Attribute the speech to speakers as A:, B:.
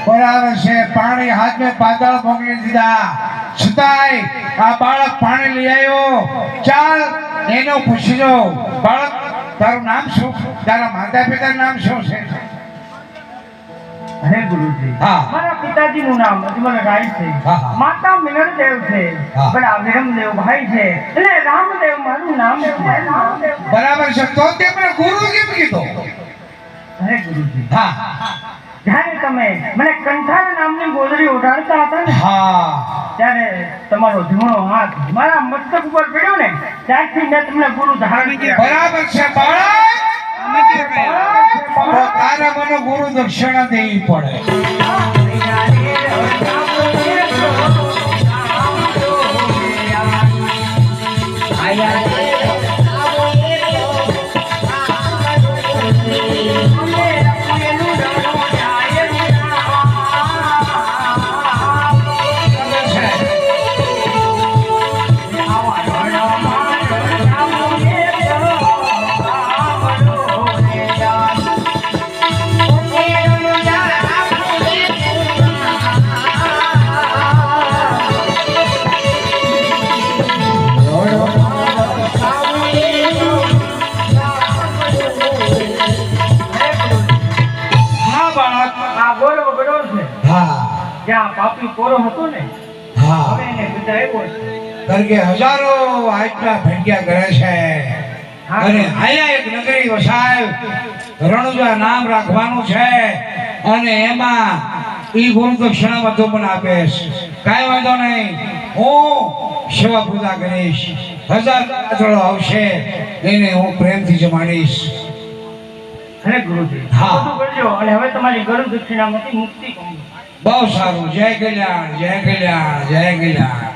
A: બરાબર છે પાણી હાથમાં પાતળ મોકલી દીધા છતાંય આ બાળક પાણી લઈ આવ્યો ચાલ એનો પૂછજો બાળક તારું નામ શું તારા માતા પિતાનું નામ શું છે
B: હે ગુરુજી મારા પિતાજીનું નામ અજમલ રાય છે માતા મિનળદેવ છે બડા વિરમદેવ ભાઈ છે એટલે રામદેવ મારું નામ છે
A: બરાબર છે તો તેમને ગુરુ કેમ કીધો
B: હે ગુરુજી જ્યારે તમે મને કંઠાર નામની ગોદડી ઉડાડતા હતા ને ત્યારે તમારો ધીમો હાથ મારા મસ્તક ઉપર પડ્યો ને ત્યારથી મેં તમને ગુરુ ધારણ કર્યા
A: બરાબર છે બાળક તારે મને ગુરુ દક્ષિણા દેવી પડે
B: પાપી કોરો હતો ને હવે એને બચાવ્યો છે
A: કારણ કે હજારો આટલા ભેગ્યા કરે છે અને આયા એક નગરી વસાય રણુજા નામ રાખવાનું છે અને એમાં ઈ ગુરુ દક્ષિણા બધું મને આપીશ કાંઈ વાંધો નહીં હું સેવા પૂજા કરીશ 1000 કાતરો આવશે એને હું પ્રેમથી જમાડીશ
B: હે ગુરુજી બધું કરજો અને હવે તમારી ગુરુ દક્ષિણામાંથી મુક્તિ કહું બહુ સારું જય કલ્યાણ જય કલ્યાણ જય કલ્યાણ